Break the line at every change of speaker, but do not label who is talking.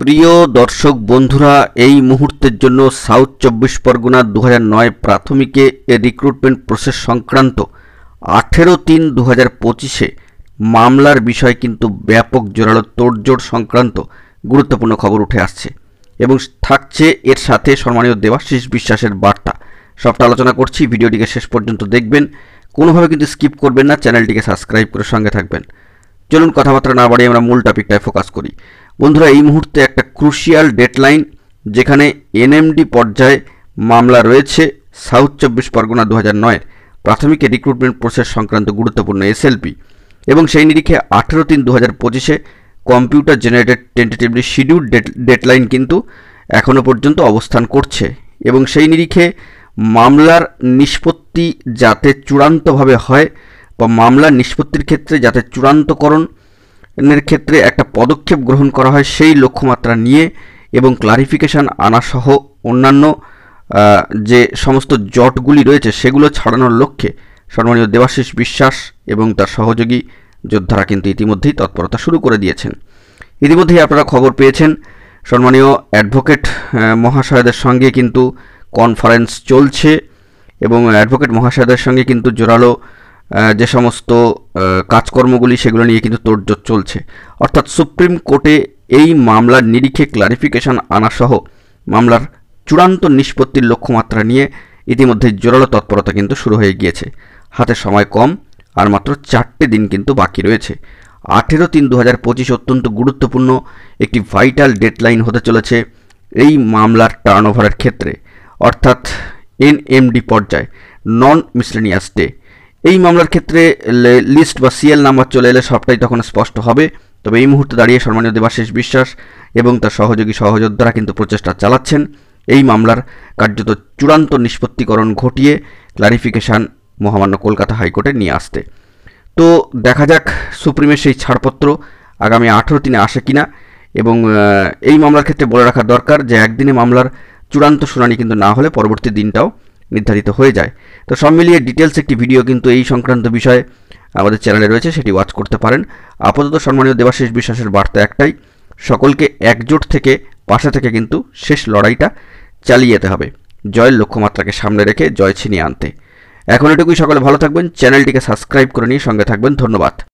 প্রিয় দর্শক বন্ধুরা, এই মুহূর্তের জন্য সাউথ 24 পরগনা 2009 প্রাথমিকে রিক্রুটমেন্ট প্রসেস সংক্রান্ত 18/3/2025 মামলার বিষয় কিন্তু ব্যাপক জোরালো তোড়জোড় সংক্রান্ত গুরুত্বপূর্ণ খবর উঠে আসছে এবং থাকছে এর সাথে সম্মানীয় দেবাশিস বিশ্বাসের বার্তা। সবটা আলোচনা করছি, ভিডিওটিকে শেষ পর্যন্ত দেখবেন, কোনোভাবে কিন্তু স্কিপ করবেন না, চ্যানেলটিকে সাবস্ক্রাইব করে সঙ্গে থাকবেন। চলুন কথাবার্তা না বাড়িয়ে আমরা মূল টপিকটায় ফোকাস করি। বন্ধুরা, এই মুহূর্তে একটা ক্রুশিয়াল ডেডলাইন যেখানে এনএমডি পর্যায়ে মামলা রয়েছে সাউথ 24 পরগনা 2009 প্রাথমিক রিক্রুটমেন্ট প্রসেস সংক্রান্ত গুরুত্বপূর্ণ এসএলপি এবং সেই নিরিখে 18/3/2025 computer generated tentatively schedule deadline কিন্তু এখনও পর্যন্ত অবস্থান করছে এবং সেই নিরিখে মামলার নিষ্পত্তি যাতে চূড়ান্তভাবে হয় বা মামলার নিষ্পত্তির ক্ষেত্রে যাতে চূড়ান্তকরণের ক্ষেত্রে একটা পদক্ষেপ গ্রহণ করা হয় সেই লক্ষ্যমাত্রা নিয়ে এবং ক্লারিফিকেশান আনাসহ অন্যান্য যে সমস্ত জটগুলি রয়েছে সেগুলো ছাড়ানোর লক্ষ্যে সম্মানীয় দেবাশিস বিশ্বাস এবং তার সহযোগী যোদ্ধারা কিন্তু ইতিমধ্যেই তৎপরতা শুরু করে দিয়েছেন। ইতিমধ্যেই আপনারা খবর পেয়েছেন সম্মানীয় অ্যাডভোকেট মহাশয়দের সঙ্গে কিন্তু কনফারেন্স চলছে এবং অ্যাডভোকেট মহাশয়দের সঙ্গে কিন্তু জোরালো যে সমস্ত কাজকর্মগুলি সেগুলো নিয়ে কিন্তু তোড়জোড় চলছে। অর্থাৎ সুপ্রিম কোর্টে এই মামলার নিরিখে ক্লারিফিকেশান আনাসহ মামলার চূড়ান্ত নিষ্পত্তির লক্ষ্যমাত্রা নিয়ে ইতিমধ্যে জোরালো তৎপরতা কিন্তু শুরু হয়ে গিয়েছে। হাতে সময় কম, আর মাত্র 4টে দিন কিন্তু বাকি রয়েছে। 18/3/2025 অত্যন্ত গুরুত্বপূর্ণ একটি ভাইটাল ডেডলাইন হতে চলেছে এই মামলার টার্নওভারের ক্ষেত্রে, অর্থাৎ এনএমডি পর্যায়ে নন মিসলেনিয়াস ডে। এই মামলার ক্ষেত্রে লিস্ট বা সিএল নাম্বার চলে এলে সবটাই তখন স্পষ্ট হবে। তবে এই মুহূর্তে দাঁড়িয়ে সম্মানীয় দেবাশিস বিশ্বাস এবং তার সহযোগী সহযোদ্ধারা কিন্তু প্রচেষ্টা চালাচ্ছেন এই মামলার কার্যত চূড়ান্ত নিষ্পত্তিকরণ ঘটিয়ে ক্লারিফিকেশান মহামান্য কলকাতা হাইকোর্টে নিয়ে আসতে। তো দেখা যাক সুপ্রিমের সেই ছাড়পত্র আগামী 18 আসে কিনা। এবং এই মামলার ক্ষেত্রে বলে রাখা দরকার যে একদিনে মামলার চূড়ান্ত শুনানি কিন্তু না হলে পরবর্তী দিনটাও নির্ধারিত হয়ে যায়। তো সব মিলিয়ে ডিটেলস একটি ভিডিও কিন্তু এই সংক্রান্ত বিষয়ে আমাদের চ্যানেলে রয়েছে, সেটি ওয়াচ করতে পারেন। আপাতত সম্মানীয় দেবাশিস বিশ্বাসের বার্তা একটাই, সকলকে একজোট থেকে পাশে থেকে কিন্তু শেষ লড়াইটা চালিয়ে যেতে হবে, জয়ের লক্ষ্যমাত্রাকে সামনে রেখে জয় ছিনিয়ে আনতে। এখন এটুকুই, সকলে ভালো থাকবেন, চ্যানেলটিকে সাবস্ক্রাইব করে নিয়ে সঙ্গে থাকবেন। ধন্যবাদ।